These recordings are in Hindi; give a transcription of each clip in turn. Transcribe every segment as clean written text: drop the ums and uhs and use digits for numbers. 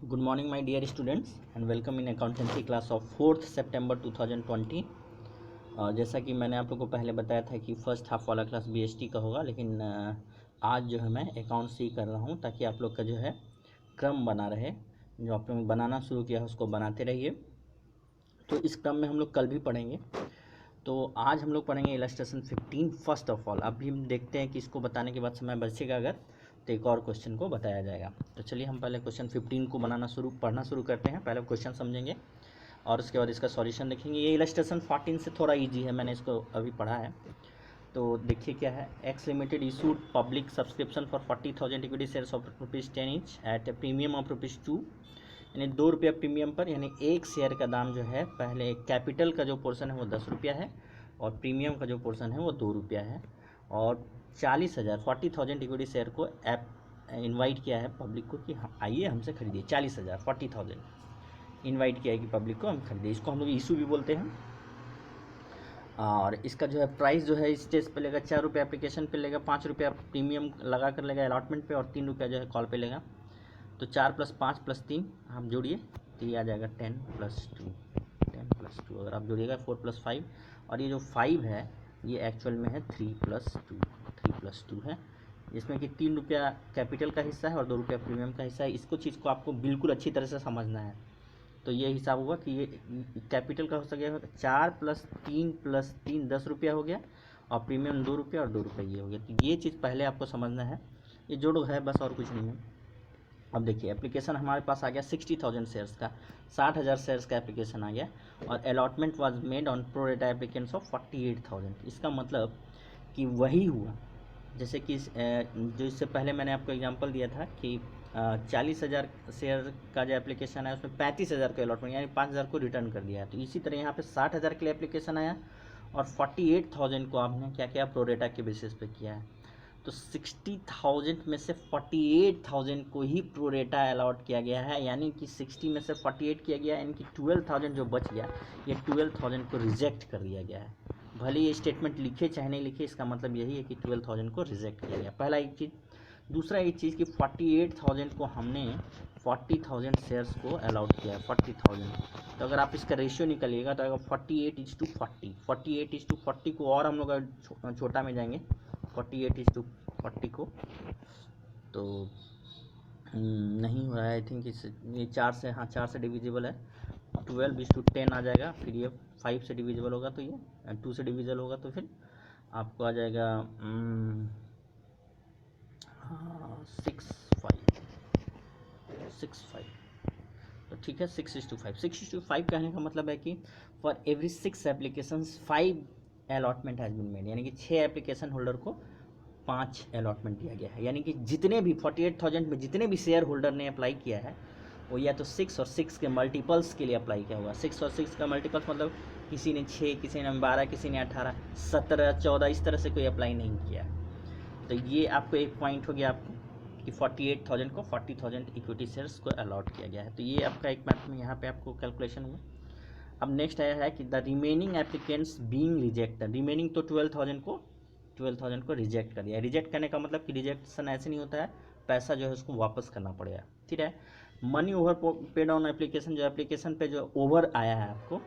Good morning my dear students and welcome in accountancy class of 4th September 2020। जैसा कि मैंने आप लोगों को पहले बताया था कि फर्स्ट हाफ वाला क्लास बीएसटी का होगा, लेकिन आज जो है मैं अकाउंट्स ही कर रहा हूं ताकि आप लोग का जो है क्रम बना रहे। जो आप लोग बनाना शुरू किया है उसको बनाते रहिए। तो इस क्रम में हम लोग कल भी पढ़ेंगे। तो आज हम लोग पढ़ेंगे इलस्ट्रेशन 15 फर्स्ट ऑफ ऑल। अभी हम देखते हैं कि इसको बताने के बाद समय बचेगा अगर तो एक और क्वेश्चन को बताया जाएगा। तो चलिए हम पहले क्वेश्चन 15 को पढ़ना शुरू करते हैं। पहले क्वेश्चन समझेंगे और उसके बाद इसका सॉल्यूशन देखेंगे। ये इलस्ट्रेशन 14 से थोड़ा इजी है, मैंने इसको अभी पढ़ा है। तो देखिए क्या है। X limited issued public subscription for 40,000 equity shares of ₹10 each eight A premium of ₹2, यानी ₹2 प्रीमियम पर, यानी एक शेयर का दाम जो है पहले कैपिटल का जो पोर्शन है वो ₹10 है और प्रीमियम का जो पोर्शन है वो ₹2 है। और 40,000 इक्विटी शेयर को इनवाइट किया है पब्लिक को कि आइए हमसे खरीदिए। 40,000 इनवाइट किया है कि पब्लिक को हम खरीदिए। इसको हम लोग इशू भी बोलते हैं। और इसका जो है प्राइस जो है स्टेज पे लेगा ₹4 एप्लीकेशन पे लेगा, ₹5 प्रीमियम लगा कर लेगा अलॉटमेंट पे और ₹3 जो है कॉल पे लेगा। तो 4 + 5 + 3 आप जोड़िए तो ये आ जाएगा 10 + 2 अगर आप जोड़िएगा 4 + 5। और ये जो 5 है ये एक्चुअल में है 3 + 2 है, जिसमें कि ₹3 कैपिटल का हिस्सा है और ₹2 प्रीमियम का हिस्सा है। इसको चीज़ को आपको बिल्कुल अच्छी तरह से समझना है। तो ये हिसाब हुआ कि ये कैपिटल का हो सकेगा 4 + 3 + 3 ₹10 हो गया और प्रीमियम ₹2 और ₹2 ये हो गया। तो ये चीज़ पहले आपको समझना है। ये जोड़ो है बस और कुछ नहीं है। अब देखिए एप्लीकेशन हमारे पास आ गया 60,000 शेयर्स का, 60,000 शेयर्स का एप्लीकेशन आ गया और allotment was made on pro रेटा एप्लीकेंट्स ऑफ 48,000। इसका मतलब कि वही हुआ जैसे कि जो इससे पहले मैंने आपको एग्जांपल दिया था कि 40,000 शेयर का जो एप्लीकेशन है उसमें 35,000 का अलॉटमेंट यानी 5,000 को रिटर्न कर दिया है। तो इसी तरह यहाँ पे 60,000 के लिए एप्लीकेशन आया और 48,000 को आपने क्या किया, प्रो रेटा के बेसिस पे किया है। तो 60,000 में से 48,000 को ही प्रोरेटा अलॉट किया गया है, यानी कि 60 में से 48 किया गया, यानी कि 12,000 जो बच गया ये 12,000 को रिजेक्ट कर दिया गया है। भले ये स्टेटमेंट लिखे चाहे नहीं लिखे, इसका मतलब यही है कि 12,000 को रिजेक्ट किया गया। पहला एक चीज़। दूसरा एक चीज़ कि 48,000 को हमने 40,000 शेयर्स को अलॉट किया है 40,000। तो अगर आप इसका रेशियो निकालिएगा तो अगर 48:40 को और हम लोग छोटा में जाएंगे 48:40 को तो नहीं हो रहा है। आई थिंक ये 4 से डिविजिबल है। 12:10 आ जाएगा। फिर ये 5 से डिविजिबल होगा तो ये 2 से डिविजिबल होगा तो फिर आपको आ जाएगा 6:5। तो ठीक है 6:5। 6:5 कहने का मतलब है कि for every 6 applications 5 allotment has been made, यानी कि 6 एप्लीकेशन होल्डर को 5 अलॉटमेंट दिया गया है। यानी कि जितने भी 48,000 में जितने भी शेयर होल्डर ने अप्लाई किया है वो या तो 6 और 6 के मल्टीपल्स के लिए अप्लाई किया होगा। 6 और 6 का मल्टीपल्स मतलब किसी ने 6, किसी ने 12, किसी ने 18, 17, 14 इस तरह से कोई अप्लाई नहीं किया। तो ये आपको एक पॉइंट हो गया आपको कि 48,000 को 40,000 इक्विटी शेयर्स को अलॉट किया गया है। तो ये आपका एक मैथ में यहाँ पे आपको कैलकुलेशन हुआ। अब नेक्स्ट आया है कि the remaining applicants being rejected. Remaining तो 12,000 को रिजेक्ट कर दिया। रिजेक्ट करने का मतलब कि रिजेक्शन ऐसे नहीं होता है, पैसा जो है उसको वापस करना पड़ेगा। ठीक है। Money over paid on application, जो एप्लीकेशन पे जो ओवर आया है आपको,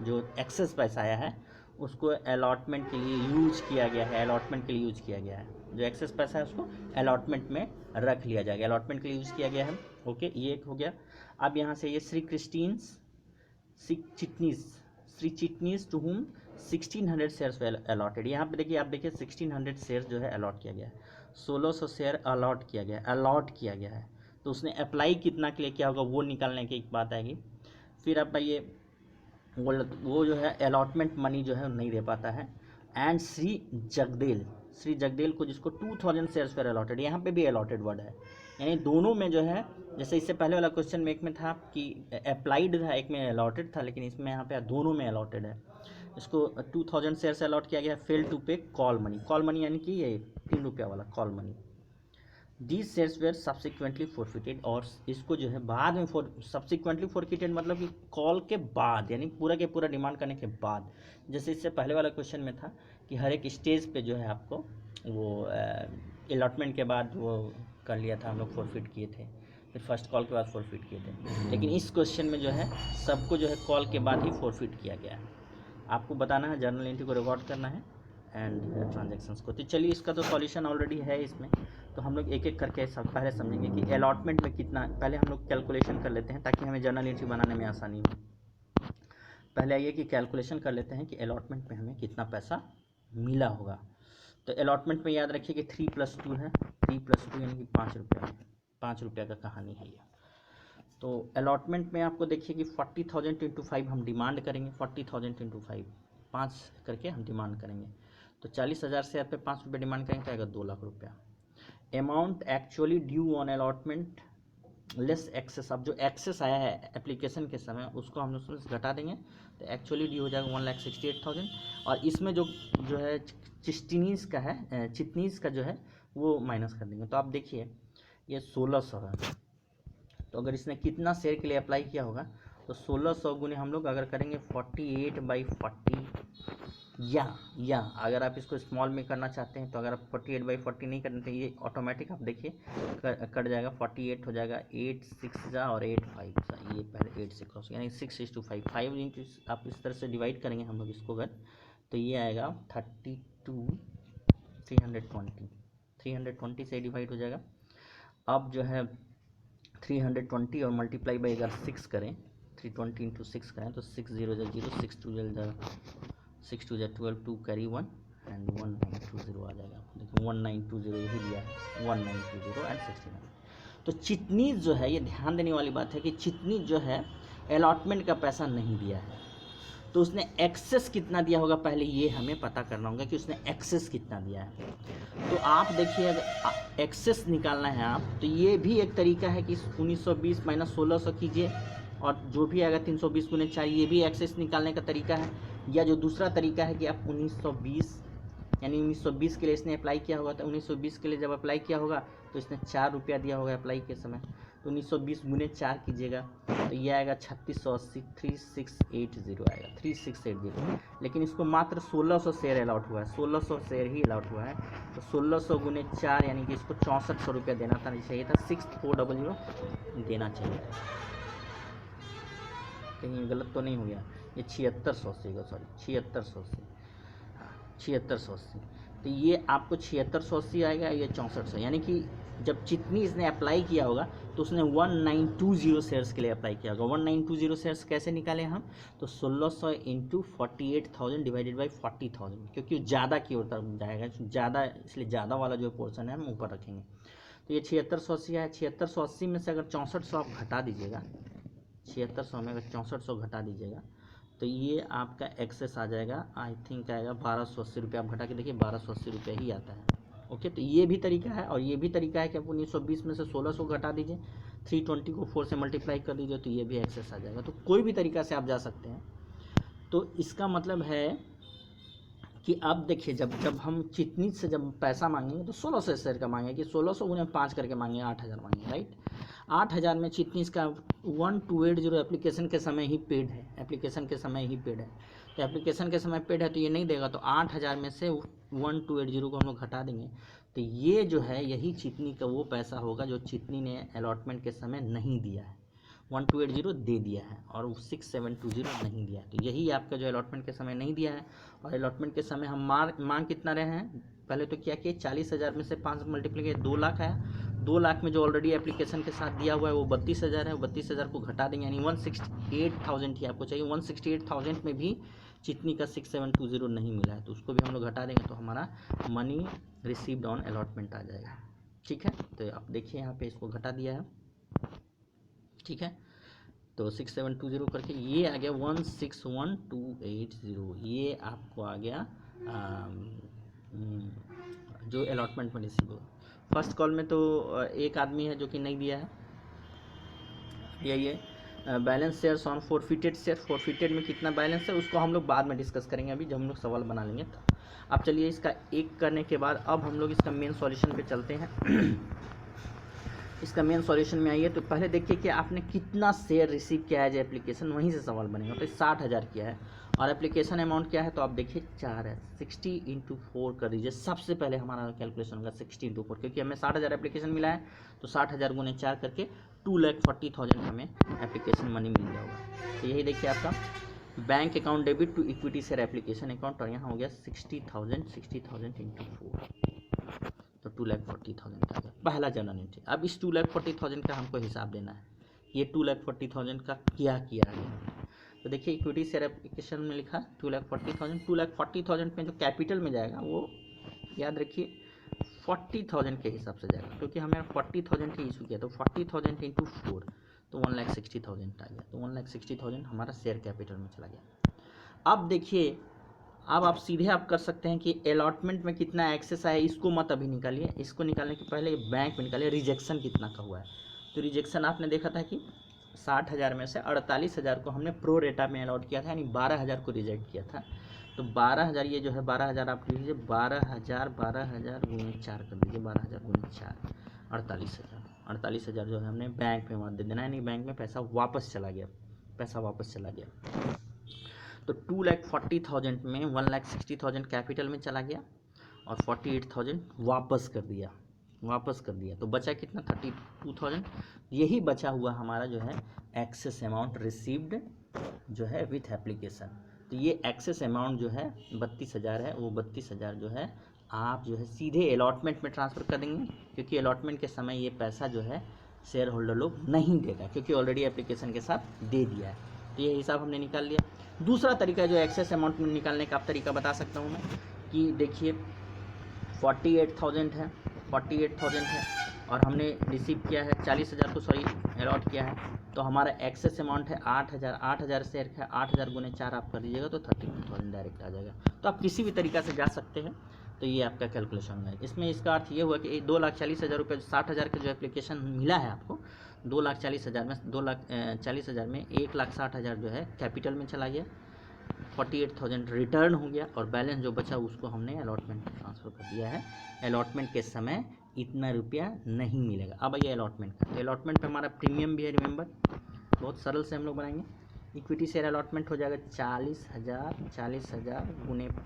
जो एक्सेस पैसा आया है उसको अलॉटमेंट के लिए यूज किया गया है। अलॉटमेंट के लिए यूज किया गया है, जो एक्सेस पैसा है उसको अलॉटमेंट में रख लिया जाएगा। अलॉटमेंट के लिए यूज किया गया है। ओके, ये एक हो गया। अब यहाँ से ये Shri Chitnis to whom 1600 shares allotted. यहाँ पे देखिए, आप देखिए 1600 शेयर्स जो है अलॉट किया गया है। 1600 शेयर अलॉट किया गया है। तो उसने अप्लाई कितना के लिए किया होगा वो निकालने की एक बात आएगी। फिर अब ये वो जो है अलॉटमेंट मनी जो है नहीं दे पाता है। एंड श्री जगदेल को, जिसको 2000 शेयर्स पर अलॉटेड, यहाँ पे भी अलॉटेड वर्ड है, यानी दोनों में जो है, जैसे इससे पहले वाला क्वेश्चन में एक में था कि अप्लाइड था, एक में अलॉटेड था, लेकिन इसमें यहाँ पे दोनों में अलॉटेड है। इसको 2000 शेयर से अलॉट किया गया। फेल टू पे कॉल मनी यानी कि ये ₹3 वाला call money. These shares where subsequently forfeited, और इसको जो है बाद में सब्सिक्वेंटली फोरफिटेड मतलब कि कॉल के बाद, यानी पूरा के पूरा डिमांड करने के बाद। जैसे इससे पहले वाला क्वेश्चन में था कि हर एक स्टेज पे जो है आपको वो अलॉटमेंट के बाद वो कर लिया था, हम लोग फोरफिट किए थे। फिर फर्स्ट कॉल के बाद फोरफिट किए थे। लेकिन इस क्वेश्चन में जो है सबको जो है कॉल के बाद ही फोरफिट किया गया है। आपको बताना है, जर्नल एंट्री को रिकॉर्ड करना है एंड ट्रांजैक्शंस को। तो चलिए इसका तो सॉल्यूशन ऑलरेडी है इसमें, तो हम लोग एक एक करके सब पहले समझेंगे कि अलॉटमेंट में कितना, पहले हम लोग कैलकुलेशन कर लेते हैं ताकि हमें जर्नल एंट्री बनाने में आसानी हो। पहले आइए कि कैलकुलेशन कर लेते हैं कि अलॉटमेंट में हमें कितना पैसा मिला होगा। तो अलॉटमेंट में याद रखिए कि 3 + 2 है, 3 + 2 यानी कि 5 रुपया, 5 रुपया का कहानी है ये। तो अलॉटमेंट में आपको देखिए कि 40,000 × 5 हम डिमांड करेंगे, 40,000 × 5, 5 करके हम डिमांड करेंगे। तो 40,000 शेयर पे 5 रुपये डिमांड करेंगे तो आएगा 2 लाख रुपया। Amount actually due on allotment less excess, अब जो एक्सेस आया है एप्लीकेशन के समय उसको हम लोग घटा देंगे तो एक्चुअली ड्यू हो जाएगा 1,68,000। और इसमें जो है चिटनीस का है, चिटनीस का जो है वो माइनस कर देंगे। तो आप देखिए ये 1600 है, तो अगर इसने कितना शेयर के लिए अप्लाई किया होगा तो 1600 गुने हम लोग अगर करेंगे 48/40, या अगर आप इसको स्मॉल में करना चाहते हैं तो अगर आप 48/40 नहीं करते हैं, ये ऑटोमेटिक आप देखिए कट जाएगा, 48 हो जाएगा, 8 6 जा और 8 5 जा, ये पहले 8 से क्रॉस यानी 6:5, 5 इंटू आप इस तरह से डिवाइड करेंगे हम लोग इसको अगर, तो ये आएगा 32 320 से डिवाइड हो जाएगा। अब जो है 320 और मल्टीप्लाई बाई अगर 6 करें, 320 × 6 करें तो 6 0 जा 0, 6 2 जा 6 2 जा 12, 2 कैरी 1 एंड 1920 आ जाएगा। देखिए 1920 यही दिया है, 1920 एंड 69। तो चिटनीज जो है, ये ध्यान देने वाली बात है कि चिटनीज जो है अलॉटमेंट का पैसा नहीं दिया है, तो उसने एक्सेस कितना दिया होगा पहले ये हमें पता करना होगा कि उसने एक्सेस कितना दिया है। तो आप देखिए अगर एक्सेस निकालना है आप, तो ये भी एक तरीका है कि 1920 - 1600 कीजिए और जो भी आएगा 320 × 4, ये भी एक्सेस निकालने का तरीका है। या जो दूसरा तरीका है कि आप 1920 यानी 1920 के लिए इसने अप्लाई किया होगा, तो 1920 के लिए जब अप्लाई किया होगा तो इसने 4 रुपया दिया होगा अप्लाई के समय, तो 1920 × 4 कीजिएगा तो ये आएगा 3680, 3680 आएगा, 3680। लेकिन इसको मात्र 1600 शेयर अलाउट हुआ है, 1600 शेयर ही अलाउट हुआ है, तो 1600 × 4 यानी कि इसको 6400 रुपया देना था, चाहिए था 6400 देना चाहिए था। कहीं गलत तो नहीं हो गया, ये 7680 होगा, सॉरी 7680, हाँ 7680। तो ये आपको 7680 आएगा, ये 6400, यानी कि जब जितनी इसने अप्लाई किया होगा तो उसने 1920 शेयर्स के लिए अप्लाई किया होगा। 1920 शेयर्स कैसे निकालें हम, तो 1600 × 48,000 डिवाइडेड बाई 40,000, क्योंकि ज़्यादा की ओर तरफ जाएगा, ज़्यादा, इसलिए ज़्यादा वाला जो पोर्शन है हम ऊपर रखेंगे। तो ये 7680 है, 7680 में से अगर 6400 आप घटा दीजिएगा, 7600 में अगर 6400 घटा दीजिएगा तो ये आपका एक्सेस आ जाएगा, आई थिंक आएगा 1280 रुपये। आप घटा के देखिए 1280 रुपये ही आता है। ओके, तो ये भी तरीका है, और ये भी तरीका है कि आप 1920 में से 1600 घटा दीजिए, 320 को 4 से मल्टीप्लाई कर दीजिए तो ये भी एक्सेस आ जाएगा। तो कोई भी तरीका से आप जा सकते हैं। तो इसका मतलब है कि अब देखिए जब हम चिटनीज से जब पैसा मांगेंगे तो 1600 शेयर का मांगेंगे कि 1600 × 5 करके मांगे, 8000 मांगे, राइट। 8000 में चिटनीज का 1280 एप्लीकेशन के समय ही पेड है, एप्लीकेशन के समय ही पेड है। तो एप्लीकेशन के समय पेड है तो ये नहीं देगा, तो 8000 में से 1280 को हम लोग घटा देंगे, तो ये जो है यही चिटनी का वो पैसा होगा जो चिटनी ने अलॉटमेंट के समय नहीं दिया है। 1280 दे दिया है और 6720 नहीं दिया है, तो यही आपका जो अलॉटमेंट के समय नहीं दिया है। और अलॉटमेंट के समय हम मांग कितना रहे हैं, पहले तो क्या किए, 40,000 में से 5 मल्टीप्लाई किए, 2 लाख आया। 2 लाख में जो ऑलरेडी एप्लीकेशन के साथ दिया हुआ है वो 32,000 है, 32,000 को घटा देंगे यानी 168,000 ही आपको चाहिए। 168,000 में भी चिटनी का 6720 नहीं मिला है, तो उसको भी हम लोग घटा देंगे तो हमारा मनी रिसीव्ड ऑन अलॉटमेंट आ जाएगा। ठीक है, तो आप देखिए यहाँ पे इसको घटा दिया है, ठीक है। तो 6720 करके ये आ गया 161,280, ये आपको आ गया जो अलॉटमेंट में रिसीव हुआ। फर्स्ट कॉल में तो एक आदमी है जो कि नहीं दिया है, ये balance shares on forfeited share, forfeited में कितना बैलेंस है उसको हम लोग बाद में डिस्कस करेंगे, अभी जब हम लोग सवाल बना लेंगे। तो अब चलिए इसका एक करने के बाद अब हम लोग इसका मेन सॉल्यूशन पे चलते हैं। इसका मेन सॉल्यूशन में आइए तो पहले देखिए कि आपने कितना शेयर रिसीव किया है जो एप्लीकेशन, वहीं से सवाल बनेगा। तो 60,000 किया है और एप्लीकेशन अमाउंट क्या है, तो आप देखिए 4 है, 60 × 4 कर दीजिए। सबसे पहले हमारा कैलकुलेशन होगा 60 × 4, क्योंकि हमें 60,000 एप्लीकेशन मिला है, तो 60,000 × 4 करके 2,40,000 हमें एप्लीकेशन मनी मिल जाएगा। तो यही देखिए आपका bank account debit to equity share application account, और यहाँ हो गया 60,000 × 4, तो 2,40,000 का आ गया पहला जनरल एंट्री। अब इस 2,40,000 का हमको हिसाब देना है, ये 2,40,000 का क्या किया गया। तो देखिए इक्विटी शेयर एप्लीकेशन में लिखा 2,40,000, 2,40,000 में जो कैपिटल में जाएगा वो याद रखिए 40,000 के हिसाब से जाएगा, क्योंकि हमें 40,000 की इशू किया, तो 40,000 × 4 तो 1,60,000 आ गया। तो 1,60,000 हमारा शेयर कैपिटल में चला गया। अब देखिए, अब आप सीधे आप कर सकते हैं कि अलॉटमेंट में कितना एक्सेस आया, इसको मत अभी निकालिए, इसको निकालने के पहले बैंक में निकालिए रिजेक्शन कितना का हुआ है। तो रिजेक्शन आपने देखा था कि 60,000 में से 48,000 को हमने प्रो रेटा में अलॉट किया था, यानी 12,000 को रिजेक्ट किया था। तो 12,000 ये जो है 12,000 आप लीजिए, 12,000 × 4 कर दीजिए, 12,000 × 4 48,000 जो है हमने बैंक में वहाँ दे देना है, यानी बैंक में पैसा वापस चला गया, पैसा वापस चला गया। तो 2,40,000 में 1,60,000 कैपिटल में चला गया और 48,000 वापस कर दिया, तो बचा कितना 32,000। यही बचा हुआ हमारा जो है एक्सेस अमाउंट रिसीव्ड जो है विथ एप्लीकेशन। तो ये एक्सेस अमाउंट जो है 32,000 है, वो 32,000 जो है आप जो है सीधे अलॉटमेंट में ट्रांसफ़र कर देंगे, क्योंकि अलॉटमेंट के समय ये पैसा जो है शेयर होल्डर लोग नहीं देगा, क्योंकि ऑलरेडी एप्लीकेशन के साथ दे दिया है। तो ये हिसाब हमने निकाल लिया। दूसरा तरीका जो एक्सेस अमाउंट में निकालने का आप तरीका बता सकता हूँ मैं, कि देखिए 48,000 है, 48,000 है और हमने रिसीव किया है 40,000 को, सॉरी अलॉट किया है, तो हमारा एक्सेस अमाउंट है 8,000, 8,000 शेयर है, 8,000 × 4 आप कर दीजिएगा तो 32,000 डायरेक्ट आ जाएगा। तो आप किसी भी तरीका से जा सकते हैं। तो ये आपका कैलकुलेशन है। इसमें इसका अर्थ ये हुआ कि 2,40,000 रुपये, 60,000 का जो एप्लीकेशन मिला है आपको, 2,40,000 में 2,40,000 में 1,60,000 जो है कैपिटल में चला गया, 48,000 रिटर्न हो गया और बैलेंस जो बचा उसको हमने अलॉटमेंट में ट्रांसफ़र कर दिया है। अलॉटमेंट के समय इतना रुपया नहीं मिलेगा। अब आइए अलॉटमेंट का, अलॉटमेंट पे हमारा प्रीमियम भी है, रिमेंबर बहुत सरल से हम लोग बनाएंगे। इक्विटी शेयर अलॉटमेंट हो जाएगा 40,000 ×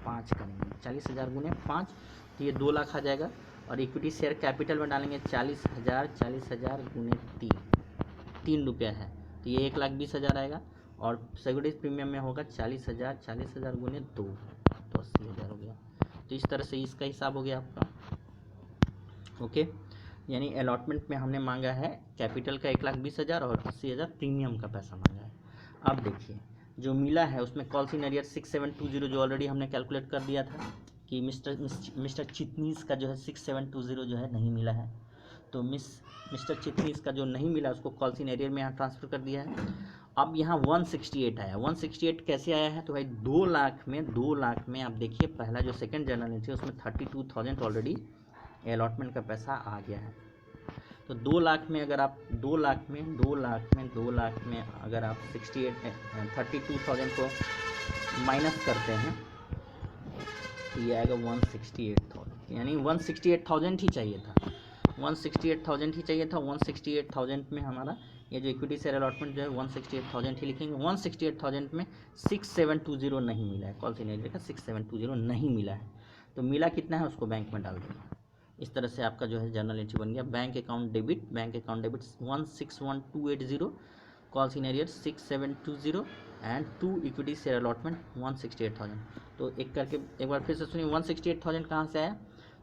5 करेंगे, 40,000 × 5 तो ये 2 लाख आ जाएगा। और इक्विटी शेयर कैपिटल में डालेंगे 40,000 × 3 रुपया है, तो ये 1,20,000 आएगा। और सिक्योरिटीज प्रीमियम में होगा 40,000 × 2 तो 80,000 हो गया। तो इस तरह से इसका हिसाब हो गया आपका। ओके, यानी अलॉटमेंट में हमने मांगा है कैपिटल का 1,20,000 और 80,000 प्रीमियम का पैसा मांगा है। अब देखिए जो मिला है उसमें कॉल इन एरियर 6720 जो ऑलरेडी हमने कैलकुलेट कर दिया था कि मिस्टर चिटनीस का जो है 6720 जो है नहीं मिला है, तो मिस्टर चिटनीस का जो नहीं मिला उसको कॉल इन एरियर में यहाँ ट्रांसफ़र कर दिया है। अब यहाँ 168 आया, 168 कैसे आया है, तो भाई 2 लाख में आप देखिए पहला जो सेकंड जर्नल एंट्री है उसमें 32,000 ऑलरेडी अलॉटमेंट का पैसा आ गया है। तो 2 लाख में अगर आप 2 लाख में अगर आप 32,000 को माइनस करते हैं तो ये आएगा 168,000, यानी 168,000 ही चाहिए था, 168,000 ही चाहिए था। 168,000 में हमारा ये जो इक्विटी शेयर अलॉटमेंट जो है 168,000 ही लिखेंगे। 168,000 में 6720 नहीं मिला है, कॉल सिनेरियो का 6720 नहीं मिला है, तो मिला कितना है उसको बैंक में डाल देंगे। इस तरह से आपका जो है जर्नल एंट्री बन गया। Bank account debit 161,280, call scenario 6720 and 2 equity share allotment 168,000। तो एक करके एक बार फिर से सुनिए, 168,000 कहाँ से आया,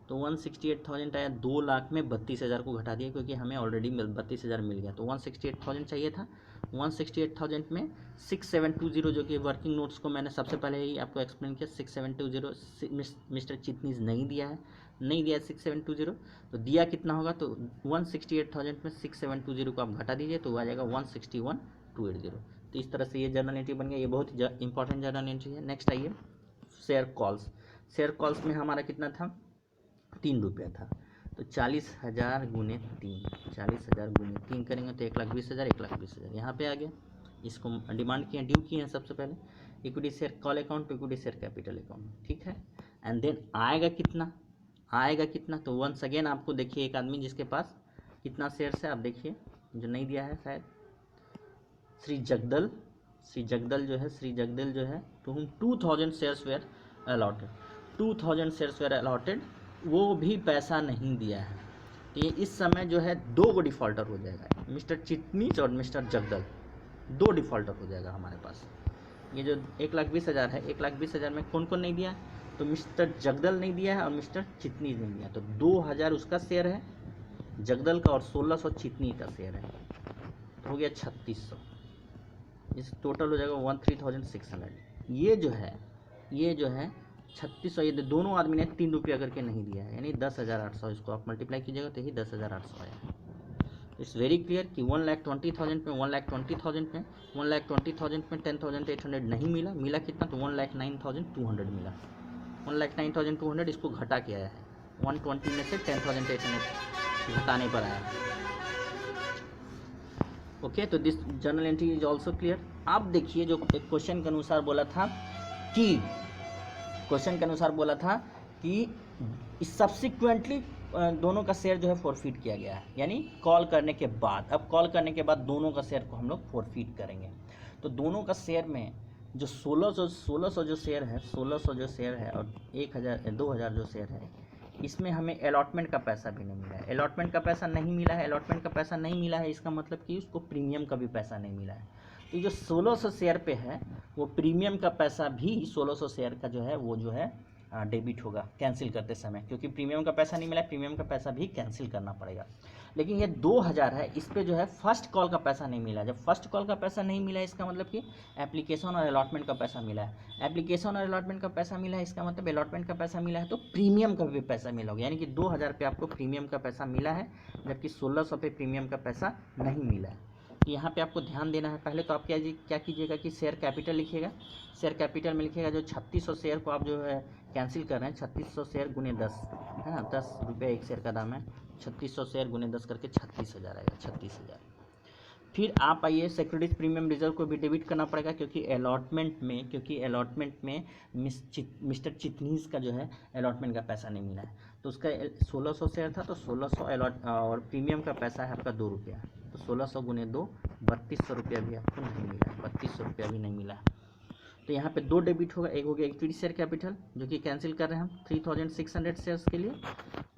तो 168,000 आया 2 लाख में 32,000 को घटा दिया, क्योंकि हमें ऑलरेडी 32,000 मिल गया, तो 168,000 चाहिए था। 168,000 में 6720 जो कि वर्किंग नोट्स को मैंने सबसे पहले ही आपको एक्सप्लेन किया, 6720 मिस्टर चिटनीस नहीं दिया है, 6720, तो दिया कितना होगा, तो 168,000 में 6720 को आप घटा दीजिए तो आ जाएगा 161,280। तो इस तरह से ये जर्नल एंट्री बन गया, ये बहुत इंपॉर्टेंट जर्नल एंट्री है। नेक्स्ट आइए शेयर कॉल्स। शेयर कॉल्स में हमारा कितना था, 3 रुपया था, तो 40,000 × 3, 40,000 × 3 करेंगे तो 1,20,000, 1,20,000 यहाँ पे आ गया। इसको डिमांड किए, ड्यू किए हैं सबसे पहले equity share call account to equity share capital account, ठीक है। एंड देन आएगा कितना, तो वंस अगेन आपको देखिए एक आदमी जिसके पास कितना शेयर्स है आप देखिए, जो नहीं दिया है शायद, श्री जगदल जो है to whom 2000 shares were allotted, 2000 shares were allotted, वो भी पैसा नहीं दिया है। तो ये इस समय जो है 2 को डिफ़ॉल्टर हो जाएगा, मिस्टर चिटनीस और मिस्टर जगदल, 2 डिफ़ॉल्टर हो जाएगा हमारे पास। ये जो 1,20,000 है, 1,20,000 में कौन कौन नहीं दिया है, तो मिस्टर जगदल नहीं दिया है और मिस्टर चिटनीस नहीं दिया। तो 2,000 उसका शेयर है जगदल का और 1,600 चिटनीस का शेयर है, तो हो गया 3,600। इस टोटल हो जाएगा 13,600। ये जो है 3,600, ये दोनों आदमी ने 3 रुपया करके नहीं दिया है, यानी 10,800। इसको आप मल्टीप्लाई कीजिएगा तो यही 10,800 आया। इट्स वेरी क्लियर कि 1,20,000 में 1,20,000 में 1,20,000 में 10,800 नहीं मिला कितना, तो 1,09,200 मिला। 1,09,200 इसको घटा के आया है, 120 में से 10,800 घटाने पर आया है। ओके, तो this journal entry is also clear. आप देखिए जो क्वेश्चन के अनुसार बोला था कि सब्सिक्वेंटली दोनों का शेयर जो है फॉरफिट किया गया है, यानी कॉल करने के बाद। अब कॉल करने के बाद दोनों का शेयर को हम लोग फॉरफिट करेंगे। तो दोनों का शेयर में जो 1,600 जो शेयर है, 1,600 जो शेयर है और 2,000 जो शेयर है, इसमें हमें अलॉटमेंट का पैसा भी नहीं मिला है। अलॉटमेंट का पैसा नहीं मिला है, इसका मतलब कि उसको प्रीमियम का भी पैसा नहीं मिला है। तो जो 1,600 शेयर पे है वो प्रीमियम का पैसा भी 1,600 शेयर का जो है वो जो है डेबिट होगा कैंसिल करते समय, क्योंकि प्रीमियम का पैसा नहीं मिला है, प्रीमियम का पैसा भी कैंसिल करना पड़ेगा। लेकिन ये 2,000 है, इस पे जो है फर्स्ट कॉल का पैसा नहीं मिला। जब फर्स्ट कॉल का पैसा नहीं मिला है, इसका मतलब कि एप्लीकेशन और अलॉटमेंट का पैसा मिला है। एप्लीकेशन और अलॉटमेंट का पैसा मिला है, इसका मतलब अलॉटमेंट का पैसा मिला है, तो प्रीमियम का भी पैसा मिला होगा। यानी कि 2,000 पे आपको प्रीमियम का पैसा मिला है, जबकि 1,600 पे प्रीमियम का पैसा नहीं मिला है। यहाँ पे आपको ध्यान देना है। पहले तो आप क्या कीजिएगा कि शेयर कैपिटल लिखिएगा। शेयर कैपिटल में लिखिएगा जो 3,600 शेयर को आप जो है कैंसिल कर रहे हैं, 3,600 शेयर गुने 10 है ना, 10 रुपये एक शेयर का दाम है। 3,600 शेयर गुने 10 करके 36,000 आएगा, 36,000। फिर आप आइए सिक्योरिटीज प्रीमियम रिजर्व को भी डेबिट करना पड़ेगा, क्योंकि अलॉटमेंट में मिस्टर चिटनीस का जो है अलॉटमेंट का पैसा नहीं मिला है। तो उसका 1,600 शेयर था, तो 1,600 अलॉट और प्रीमियम का पैसा है आपका 2 रुपया, तो 1,600 गुने 2 3,200 रुपया भी आपको नहीं मिला है, 3,200 रुपया भी नहीं मिला है। तो यहाँ पे 2 डेबिट होगा, एक हो गया इक्विटी शेयर कैपिटल जो कि कैंसिल कर रहे हैं हम 3,600 शेयर्स के लिए,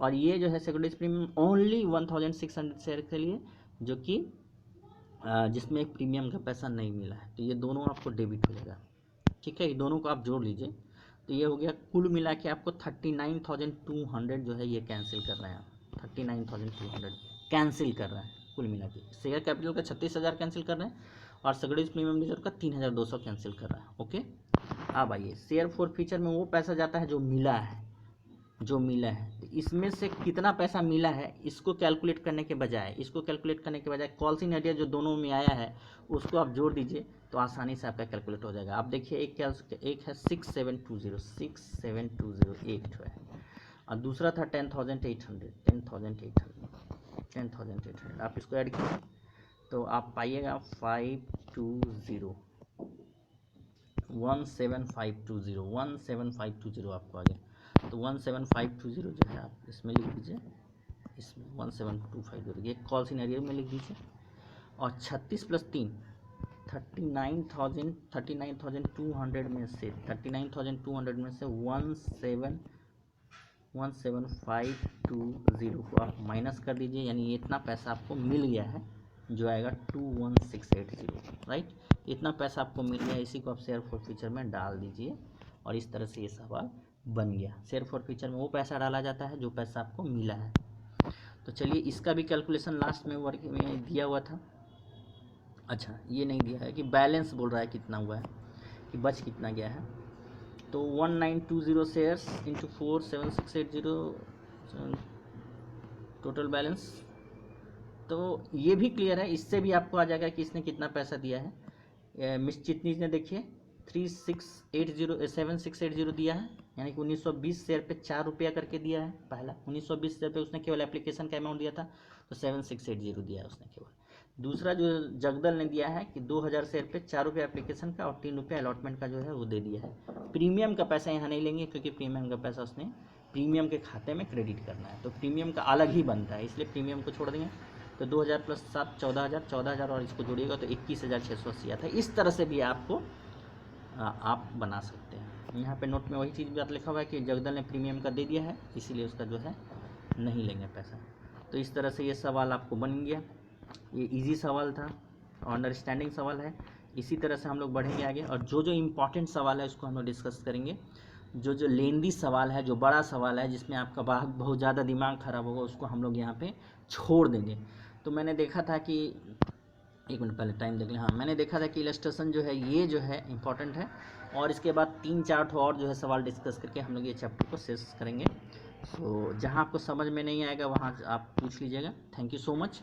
और ये जो है सिक्योरिटीज प्रीमियम ओनली 1,600 शेयर के लिए, जो कि जिसमें प्रीमियम का पैसा नहीं मिला है। तो ये दोनों आपको डेबिट हो जाएगा, ठीक है। ये दोनों को आप जोड़ लीजिए, तो ये हो गया कुल मिला के आपको 39,200 जो है ये कैंसिल कर रहे हैं आप, 39,200 कैंसिल कर रहे हैं कुल मिला के। शेयर कैपिटल का 36,000 कैंसिल कर रहे हैं और सिक्योरिटीज प्रीमियम रिजर्व का 3,200 कैंसिल कर रहा है। ओके, अब आइए शेयर फॉरफीचर में वो पैसा जाता है जो मिला है, तो इसमें से कितना पैसा मिला है इसको कैलकुलेट करने के बजाय कॉल सिनेरियो जो दोनों में आया है उसको आप जोड़ दीजिए, तो आसानी से आपका कैलकुलेट हो जाएगा। आप देखिए एक है 6720 एक है, और दूसरा था 10,800 आप इसको ऐड कीजिए तो आप पाइएगा 17,520 आपको आ गया। तो 17,520 जो है आप इसमें लिख दीजिए, इसमें 17,250 ये कॉल सिनेरियो में लिख दीजिए, और 36 + 3 39,200 में से 17,520 को आप माइनस कर दीजिए, यानी इतना पैसा आपको मिल गया है जो आएगा 21,680, राइट। इतना पैसा आपको मिल गया, इसी को आप शेयर फॉरफीचर में डाल दीजिए, और इस तरह से ये सवाल बन गया। शेयर फॉरफीचर में वो पैसा डाला जाता है जो पैसा आपको मिला है। तो चलिए इसका भी कैलकुलेशन लास्ट में वर्क में दिया हुआ था। अच्छा, ये नहीं दिया है कि बैलेंस बोल रहा है कितना हुआ है, कि बच कितना गया है। तो 1920 शेयर्स इंटू 4 7680 टोटल बैलेंस। तो ये भी क्लियर है, इससे भी आपको आ जाएगा कि इसने कितना पैसा दिया है। मिस चिटनीस ने देखिए 7680 दिया है, यानी कि 1920 शेयर पे 4 रुपया करके दिया है। पहला 1920 शेयर पे उसने केवल एप्लीकेशन का अमाउंट दिया था, तो 7680 दिया है उसने केवल। दूसरा जो जगदल ने दिया है कि 2000 शेयर पे 4 रुपया एप्लीकेशन का और 3 रुपया अलॉटमेंट का जो है वो दे दिया है। प्रीमियम का पैसा यहाँ नहीं लेंगे, क्योंकि प्रीमियम का पैसा उसने प्रीमियम के खाते में क्रेडिट करना है, तो प्रीमियम का अलग ही बनता है, इसलिए प्रीमियम को छोड़ देंगे। तो 2000 प्लस 7 14,000 और इसको जोड़िएगा तो 21,680 आता है। इस तरह से भी आपको आप बना सकते हैं। यहाँ पे नोट में वही चीज़ बात लिखा हुआ है कि जगदल ने प्रीमियम का दे दिया है, इसीलिए उसका जो है नहीं लेंगे पैसा। तो इस तरह से ये सवाल आपको बन गया। ये इजी सवाल था, अंडरस्टैंडिंग सवाल है। इसी तरह से हम लोग बढ़ेंगे आगे, और जो जो इम्पोर्टेंट सवाल है उसको हम लोग डिस्कस करेंगे। जो जो लेंदी सवाल है, जो बड़ा सवाल है, जिसमें आपका बहुत ज़्यादा दिमाग ख़राब होगा, उसको हम लोग यहाँ पे छोड़ देंगे। तो मैंने देखा था कि, एक मिनट पहले टाइम देख लें, हाँ मैंने देखा था कि इलस्ट्रेशन जो है ये जो है इम्पॉर्टेंट है, और इसके बाद 3-4 और जो है सवाल डिस्कस करके हम लोग ये चैप्टर को शेष करेंगे। तो जहाँ आपको समझ में नहीं आएगा वहाँ आप पूछ लीजिएगा। Thank you so much.